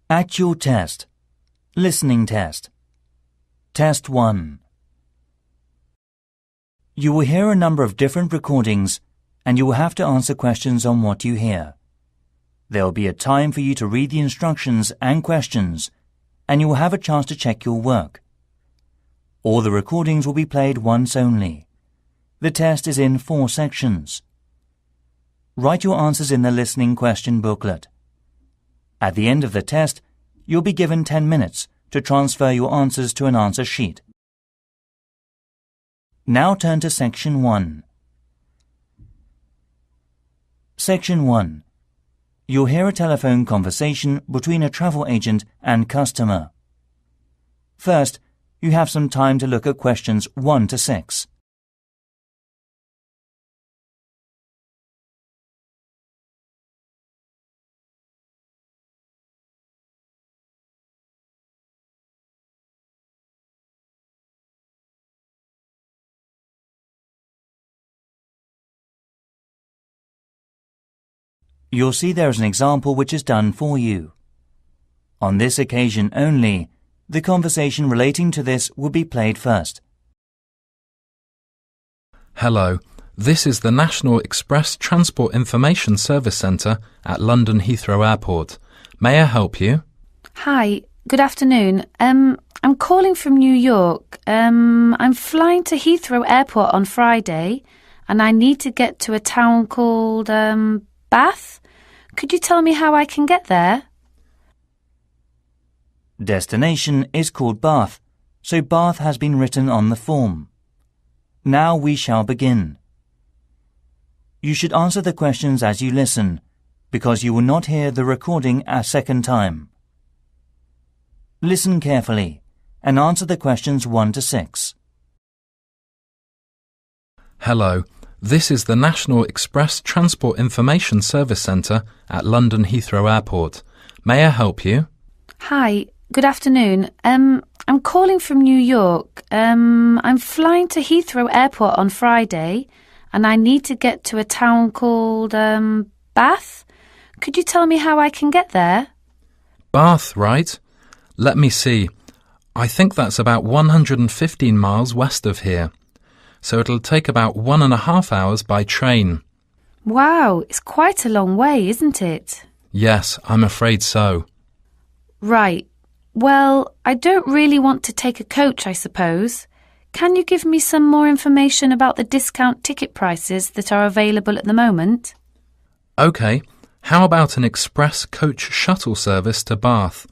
Actual test. Listening test. Test 1. You will hear a number of different recordings and you will have to answer questions on what you hear. There will be a time for you to read the instructions and questions and you will have a chance to check your work. All the recordings will be played once only. The test is in 4 sections. Write your answers in the listening question booklet. At the end of the test, you'll be given 10 minutes to transfer your answers to an answer sheet. Now turn to Section 1. Section 1. You'll hear a telephone conversation between a travel agent and customer. First, you have some time to look at questions 1 to 6. You'll see there is an example which is done for you. On this occasion only, the conversation relating to this will be played first. Hello, this is the National Express Transport Information Service Centre at London Heathrow Airport. May I help you? Hi, good afternoon. I'm calling from New York. I'm flying to Heathrow Airport on Friday and I need to get to a town called Bath. Could you tell me how I can get there? Destination is called Bath, so Bath has been written on the form. Now we shall begin. You should answer the questions as you listen, because you will not hear the recording a second time. Listen carefully and answer the questions 1 to 6. Hello, this is the National Express Transport Information Service Centre at London Heathrow Airport. May I help you? Hi, good afternoon. I'm calling from New York. I'm flying to Heathrow Airport on Friday and I need to get to a town called Bath. Could you tell me how I can get there? Bath, right? Let me see. I think that's about 115 miles west of here. So it'll take about 1.5 hours by train. Wow, it's quite a long way, isn't it? Yes, I'm afraid so. Right. Well, I don't really want to take a coach, I suppose. Can you give me some more information about the discount ticket prices that are available at the moment? OK, how about an express coach shuttle service to Bath?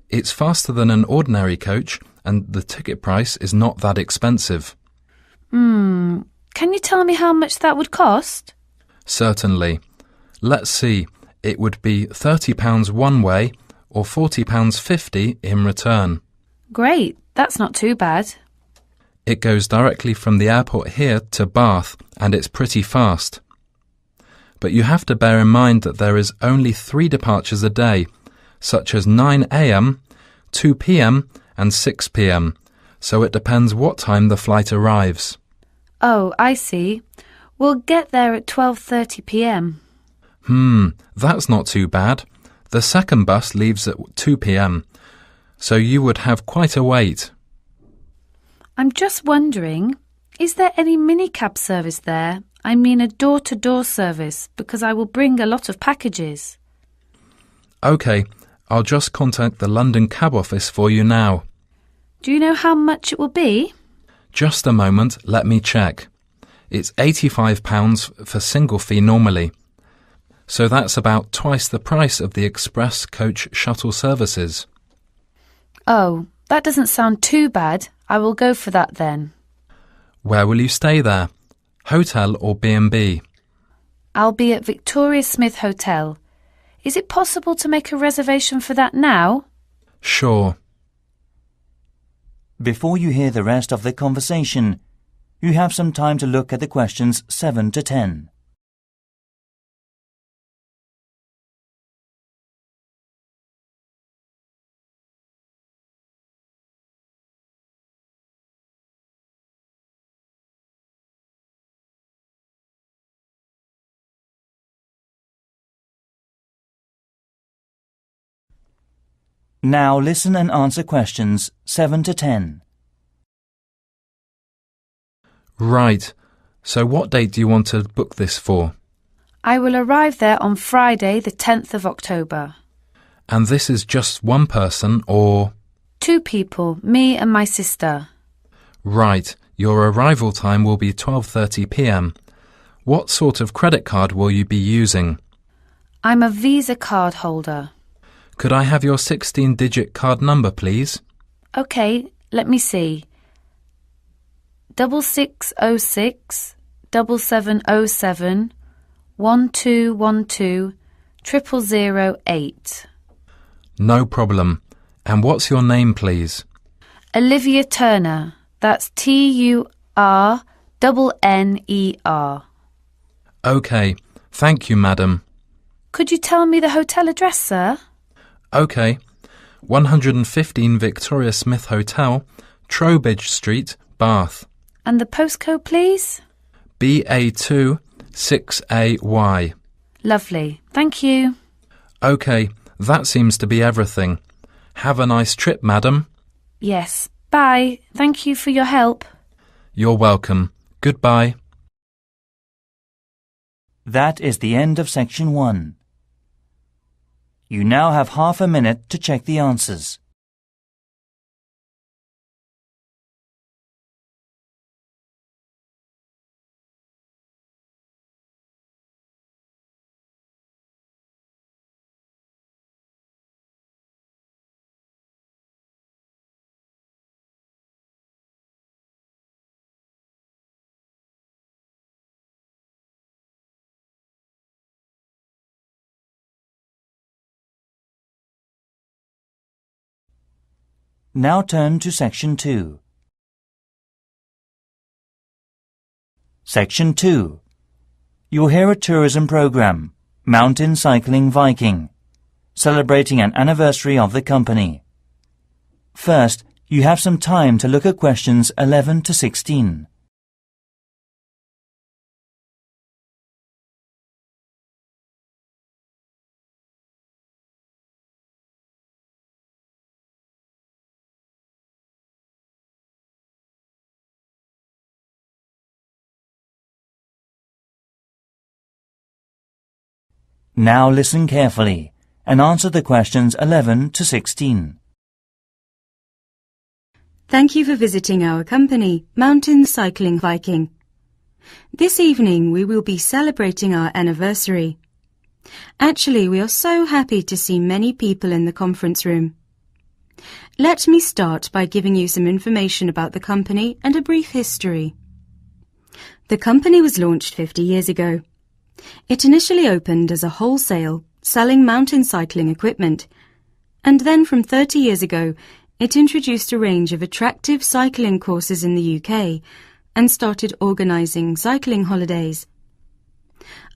It's faster than an ordinary coach and the ticket price is not that expensive. Can you tell me how much that would cost? Certainly. Let's see, it would be £30 one way or £40.50 in return. Great, that's not too bad. It goes directly from the airport here to Bath and it's pretty fast. But you have to bear in mind that there is only 3 departures a day, such as 9 a.m, 2 p.m. and 6 p.m, so it depends what time the flight arrives. Oh, I see. We'll get there at 12:30 p.m. That's not too bad. The second bus leaves at 2 p.m, so you would have quite a wait. I'm just wondering, is there any minicab service there? I mean a door-to-door service, because I will bring a lot of packages. OK, I'll just contact the London cab office for you now. Do you know how much it will be? Just a moment, let me check. It's £85 for single fee normally. So that's about twice the price of the express coach shuttle services. Oh, that doesn't sound too bad. I will go for that then. Where will you stay there? Hotel or B&B? I'll be at Victoria Smith Hotel. Is it possible to make a reservation for that now? Sure. Before you hear the rest of the conversation, you have some time to look at the questions 7 to 10. Now listen and answer questions 7 to 10. Right. So what date do you want to book this for? I will arrive there on Friday, the 10th of October. And this is just one person or... 2 people, me and my sister. Right. Your arrival time will be 12:30 p.m. What sort of credit card will you be using? I'm a Visa card holder. Could I have your 16-digit card number, please? OK, let me see. 6606 7707 1212 0008. No problem. And what's your name, please? Olivia Turner. That's TURNNER. OK. Thank you, madam. Could you tell me the hotel address, sir? OK. 115 Victoria Smith Hotel, Trowbridge Street, Bath. And the postcode, please? BA2 6AY. Lovely. Thank you. OK, that seems to be everything. Have a nice trip, madam. Yes. Bye. Thank you for your help. You're welcome. Goodbye. That is the end of section 1. You now have half a minute to check the answers. Now turn to Section 2. Section 2. You'll hear a tourism program, Mountain Cycling Viking, celebrating an anniversary of the company. First, you have some time to look at questions 11 to 16. Now listen carefully and answer the questions 11 to 16. Thank you for visiting our company, Mountain Cycling Viking. This evening we will be celebrating our anniversary. Actually, we are so happy to see many people in the conference room. Let me start by giving you some information about the company and a brief history. The company was launched 50 years ago. It initially opened as a wholesale, selling mountain cycling equipment, and then from 30 years ago, it introduced a range of attractive cycling courses in the UK and started organising cycling holidays.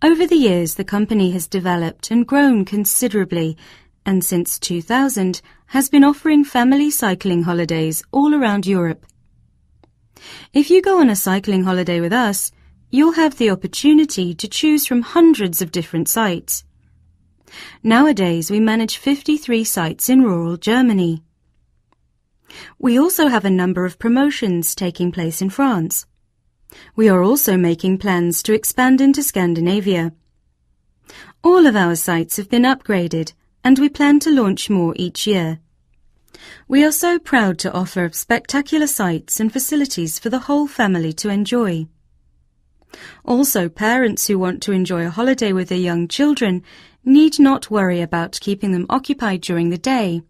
Over the years, the company has developed and grown considerably, and since 2000 has been offering family cycling holidays all around Europe. If you go on a cycling holiday with us, you'll have the opportunity to choose from hundreds of different sites. Nowadays, we manage 53 sites in rural Germany. We also have a number of promotions taking place in France. We are also making plans to expand into Scandinavia. All of our sites have been upgraded, and we plan to launch more each year. We are so proud to offer spectacular sites and facilities for the whole family to enjoy. Also, parents who want to enjoy a holiday with their young children need not worry about keeping them occupied during the day,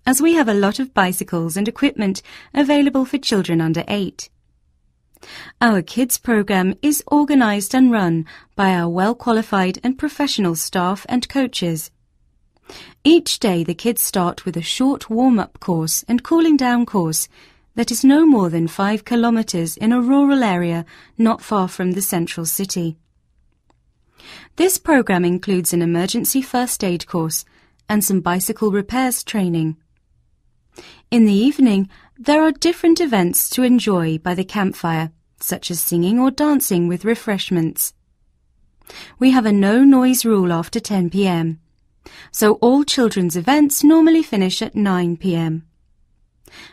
as we have a lot of bicycles and equipment available for children under 8. Our kids program is organised and run by our well-qualified and professional staff and coaches. Each day the kids start with a short warm-up course and cooling down course that is no more than 5 kilometres in a rural area not far from the central city. This program includes an emergency first aid course and some bicycle repairs training. In the evening, there are different events to enjoy by the campfire, such as singing or dancing with refreshments. We have a no-noise rule after 10 p.m. So all children's events normally finish at 9 p.m.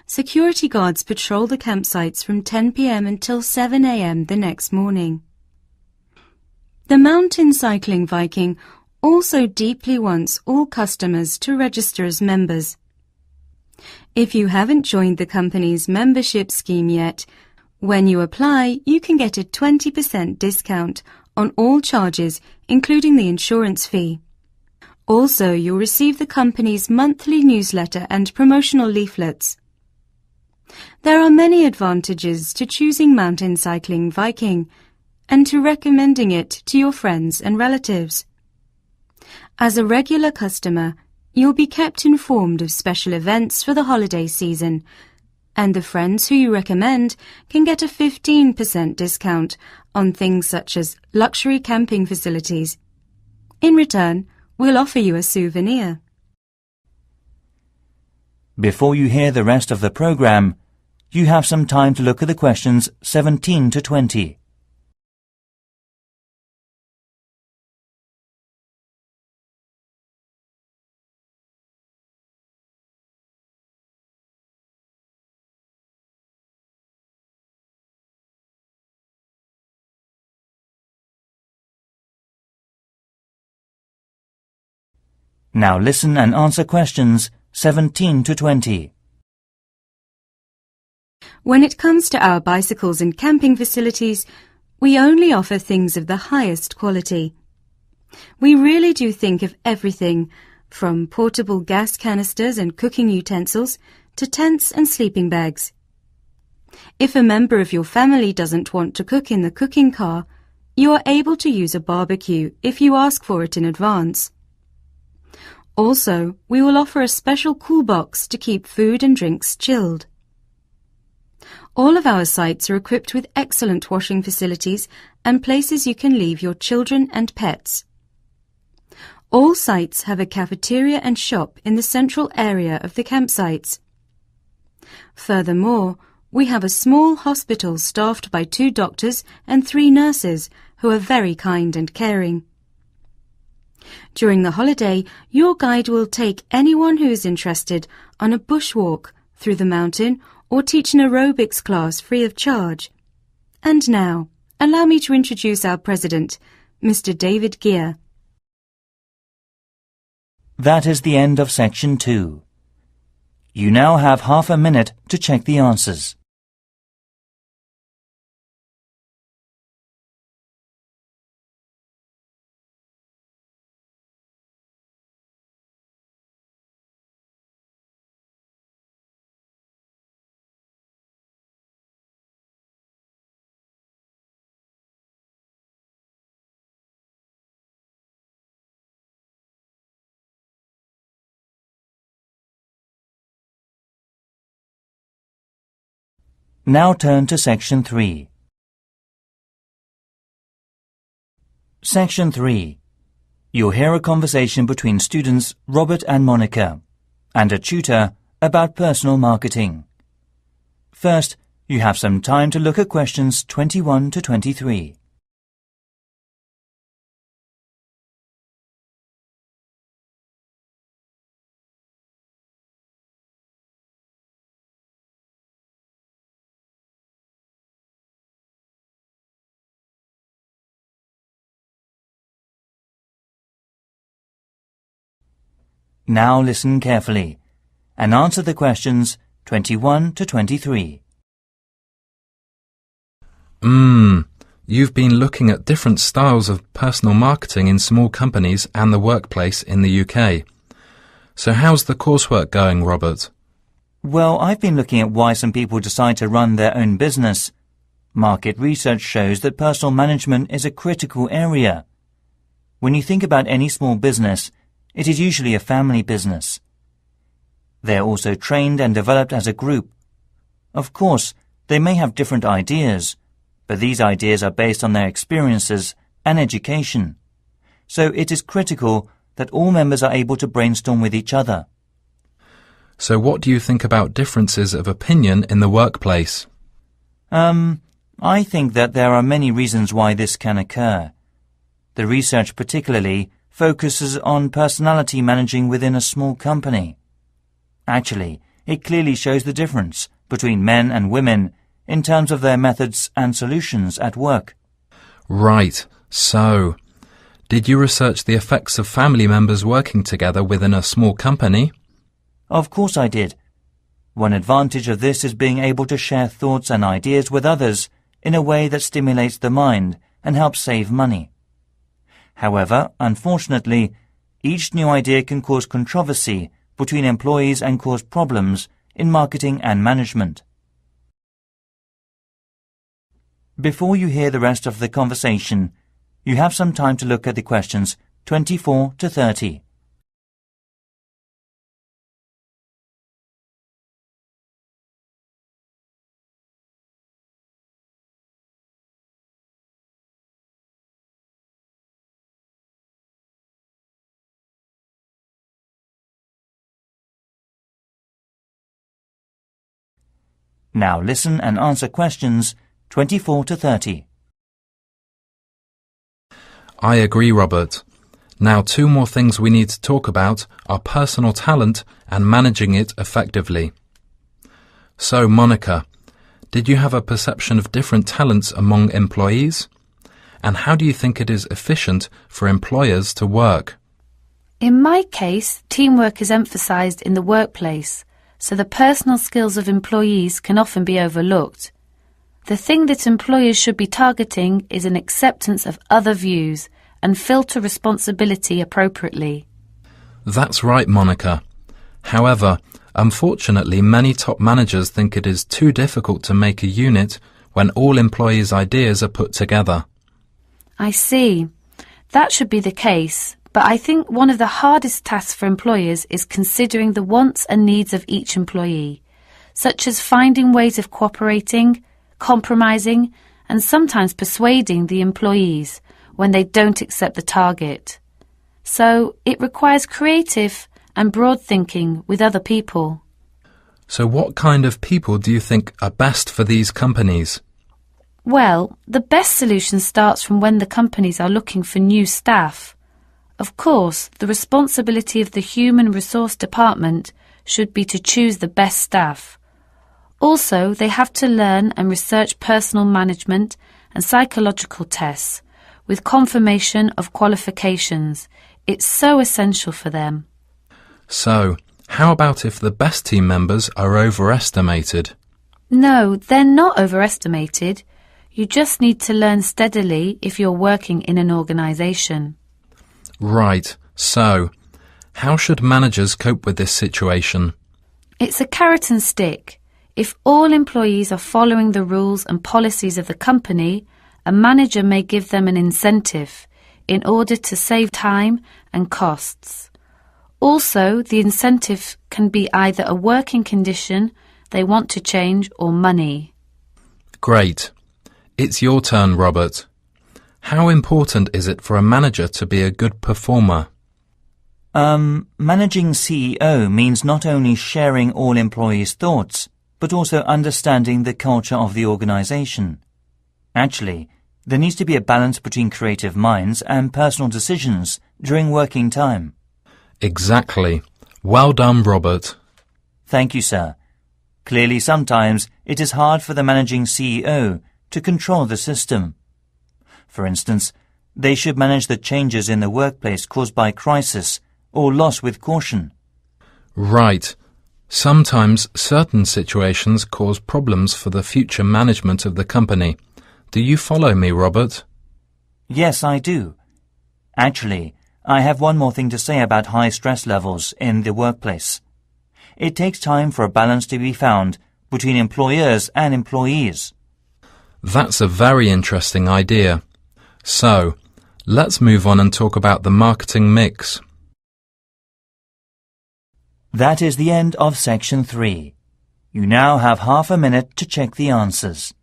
Security guards patrol the campsites from 10 p.m. until 7 a.m. the next morning. The Mountain Cycling Viking also deeply wants all customers to register as members. If you haven't joined the company's membership scheme yet, when you apply, you can get a 20% discount on all charges, including the insurance fee. Also, you'll receive the company's monthly newsletter and promotional leaflets. There are many advantages to choosing Mountain Cycling Viking and to recommending it to your friends and relatives. As a regular customer, you'll be kept informed of special events for the holiday season, and the friends who you recommend can get a 15% discount on things such as luxury camping facilities. In return, we'll offer you a souvenir. Before you hear the rest of the program, you have some time to look at the questions 17 to 20. Now listen and answer questions 17 to 20. When it comes to our bicycles and camping facilities, we only offer things of the highest quality. We really do think of everything, from portable gas canisters and cooking utensils to tents and sleeping bags. If a member of your family doesn't want to cook in the cooking car, you are able to use a barbecue if you ask for it in advance. Also, we will offer a special cool box to keep food and drinks chilled. All of our sites are equipped with excellent washing facilities and places you can leave your children and pets. All sites have a cafeteria and shop in the central area of the campsites. Furthermore, we have a small hospital staffed by 2 doctors and 3 nurses who are very kind and caring. During the holiday, your guide will take anyone who is interested on a bushwalk through the mountain or teach an aerobics class free of charge. And now, allow me to introduce our president, Mr. David Gear. That is the end of section 2. You now have half a minute to check the answers. Now turn to Section 3. Section 3. You'll hear a conversation between students Robert and Monica, and a tutor about personal marketing. First, you have some time to look at questions 21 to 23. Now listen carefully and answer the questions 21 to 23. You've been looking at different styles of personal marketing in small companies and the workplace in the UK. So how's the coursework going, Robert? Well, I've been looking at why some people decide to run their own business. Market research shows that personal management is a critical area. When you think about any small business, it is usually a family business. They are also trained and developed as a group. Of course, they may have different ideas, but these ideas are based on their experiences and education. So it is critical that all members are able to brainstorm with each other. So what do you think about differences of opinion in the workplace? I think that there are many reasons why this can occur. The research particularly focuses on personality managing within a small company. Actually, it clearly shows the difference between men and women in terms of their methods and solutions at work. Right, so, did you research the effects of family members working together within a small company? Of course I did. One advantage of this is being able to share thoughts and ideas with others in a way that stimulates the mind and helps save money. However, unfortunately, each new idea can cause controversy between employees and cause problems in marketing and management. Before you hear the rest of the conversation, you have some time to look at the questions 24 to 30. Now listen and answer questions 24 to 30. I agree, Robert. Now 2 more things we need to talk about are personal talent and managing it effectively. So, Monica, did you have a perception of different talents among employees? And how do you think it is efficient for employers to work? In my case, teamwork is emphasised in the workplace, so the personal skills of employees can often be overlooked. The thing that employers should be targeting is an acceptance of other views and filter responsibility appropriately. That's right, Monica. However, unfortunately, many top managers think it is too difficult to make a unit when all employees' ideas are put together. I see. That should be the case, but I think one of the hardest tasks for employers is considering the wants and needs of each employee, such as finding ways of cooperating, compromising, and sometimes persuading the employees when they don't accept the target. So it requires creative and broad thinking with other people. So what kind of people do you think are best for these companies? Well, the best solution starts from when the companies are looking for new staff. Of course, the responsibility of the Human Resource Department should be to choose the best staff. Also, they have to learn and research personal management and psychological tests with confirmation of qualifications. It's so essential for them. So, how about if the best team members are overestimated? No, they're not overestimated. You just need to learn steadily if you're working in an organisation. Right, so, how should managers cope with this situation? It's a carrot and stick. If all employees are following the rules and policies of the company, a manager may give them an incentive in order to save time and costs. Also, the incentive can be either a working condition they want to change or money. Great. It's your turn, Robert. How important is it for a manager to be a good performer? Managing CEO means not only sharing all employees' thoughts, but also understanding the culture of the organization. Actually, there needs to be a balance between creative minds and personal decisions during working time. Exactly. Well done, Robert. Thank you, sir. Clearly, sometimes it is hard for the managing CEO to control the system. For instance, they should manage the changes in the workplace caused by crisis or loss with caution. Right. Sometimes certain situations cause problems for the future management of the company. Do you follow me, Robert? Yes, I do. Actually, I have one more thing to say about high stress levels in the workplace. It takes time for a balance to be found between employers and employees. That's a very interesting idea. So, let's move on and talk about the marketing mix. That is the end of section 3. You now have half a minute to check the answers.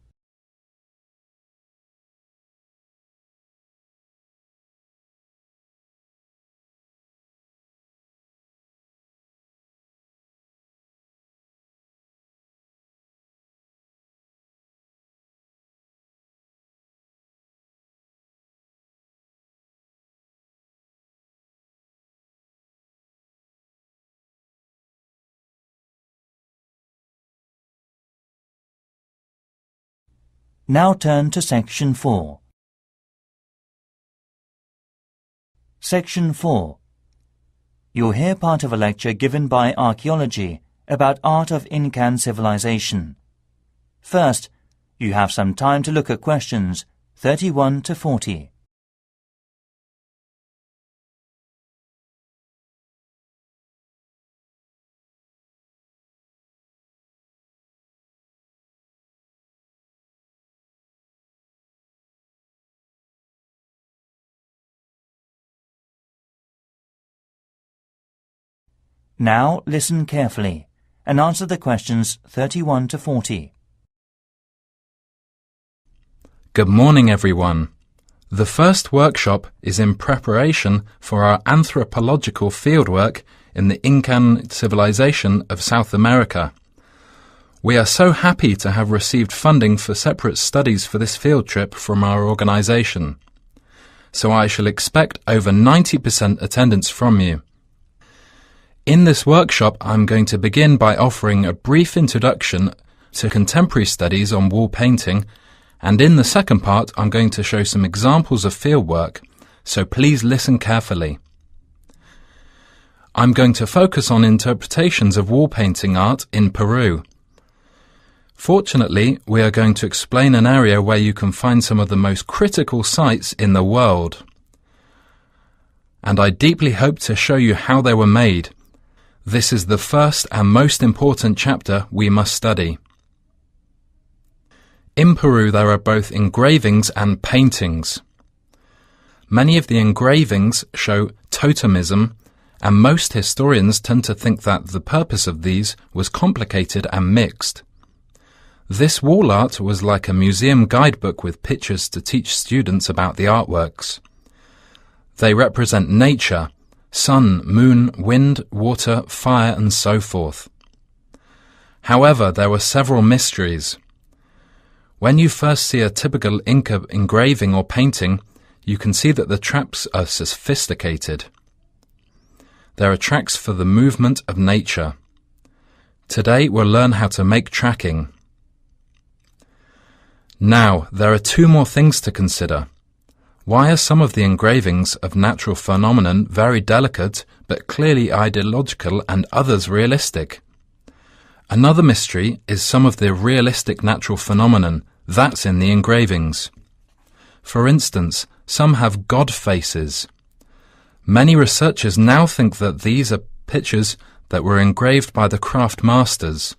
Now turn to Section 4. Section 4. You'll hear part of a lecture given by Archaeology about art of Incan civilization. First, you have some time to look at questions 31 to 40. Now listen carefully and answer the questions 31 to 40. Good morning, everyone. The first workshop is in preparation for our anthropological fieldwork in the Incan civilization of South America. We are so happy to have received funding for separate studies for this field trip from our organization. So I shall expect over 90% attendance from you. In this workshop, I'm going to begin by offering a brief introduction to contemporary studies on wall painting, and in the second part, I'm going to show some examples of fieldwork, so please listen carefully. I'm going to focus on interpretations of wall painting art in Peru. Fortunately, we are going to explain an area where you can find some of the most critical sites in the world. And I deeply hope to show you how they were made. This is the first and most important chapter we must study. In Peru there are both engravings and paintings. Many of the engravings show totemism, and most historians tend to think that the purpose of these was complicated and mixed. This wall art was like a museum guidebook with pictures to teach students about the artworks. They represent nature, sun, moon, wind, water, fire, and so forth. However, there were several mysteries. When you first see a typical Inca engraving or painting, you can see that the traps are sophisticated. There are tracks for the movement of nature. Today we'll learn how to make tracking. Now, there are two more things to consider. Why are some of the engravings of natural phenomenon very delicate but clearly ideological and others realistic? Another mystery is some of the realistic natural phenomenon that's in the engravings. For instance, some have god faces. Many researchers now think that these are pictures that were engraved by the craft masters.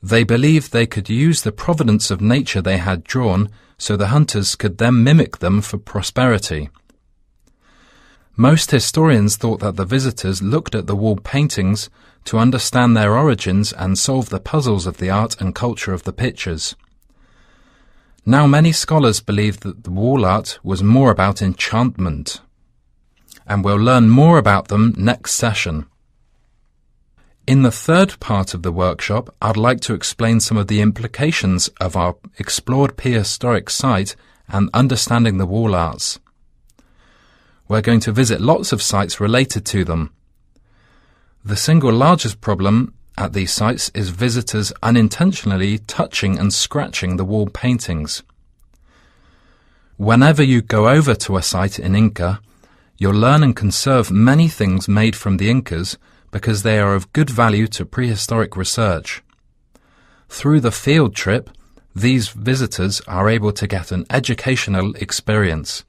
They believed they could use the providence of nature they had drawn so the hunters could then mimic them for prosperity. Most historians thought that the visitors looked at the wall paintings to understand their origins and solve the puzzles of the art and culture of the pictures. Now many scholars believe that the wall art was more about enchantment, and we'll learn more about them next session. In the third part of the workshop, I'd like to explain some of the implications of our explored prehistoric site and understanding the wall arts. We're going to visit lots of sites related to them. The single largest problem at these sites is visitors unintentionally touching and scratching the wall paintings. Whenever you go over to a site in Inca, you'll learn and conserve many things made from the Incas because they are of good value to prehistoric research. Through the field trip, these visitors are able to get an educational experience.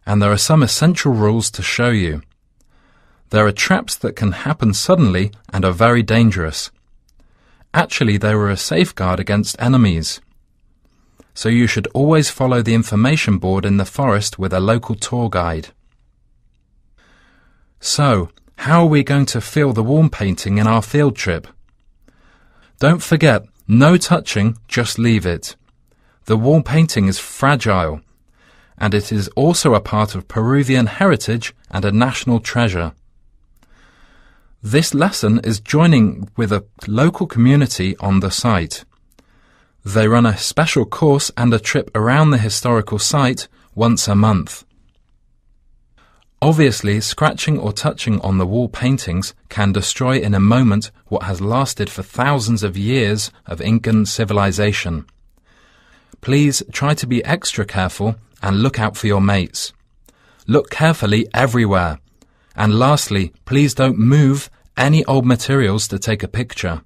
And there are some essential rules to show you. There are traps that can happen suddenly and are very dangerous. Actually, they were a safeguard against enemies. So you should always follow the information board in the forest with a local tour guide. So, how are we going to feel the wall painting in our field trip? Don't forget, no touching, just leave it. The wall painting is fragile, and it is also a part of Peruvian heritage and a national treasure. This lesson is joining with a local community on the site. They run a special course and a trip around the historical site once a month. Obviously, scratching or touching on the wall paintings can destroy in a moment what has lasted for thousands of years of Incan civilization. Please try to be extra careful and look out for your mates. Look carefully everywhere. And lastly, please don't move any old materials to take a picture.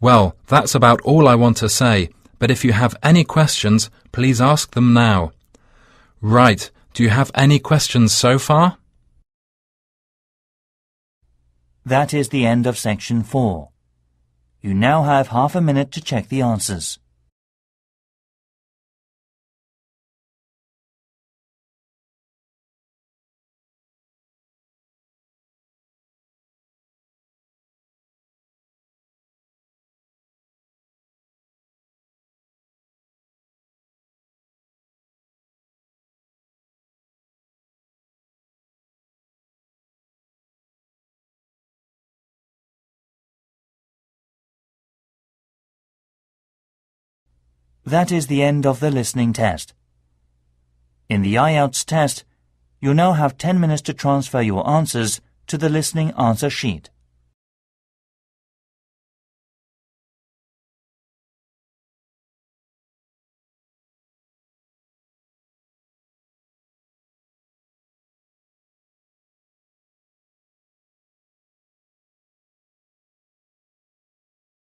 Well, that's about all I want to say, but if you have any questions, please ask them now. Right. Do you have any questions so far? That is the end of section 4. You now have half a minute to check the answers. That is the end of the listening test. In the Ielts test, you'll now have 10 minutes to transfer your answers to the listening answer sheet.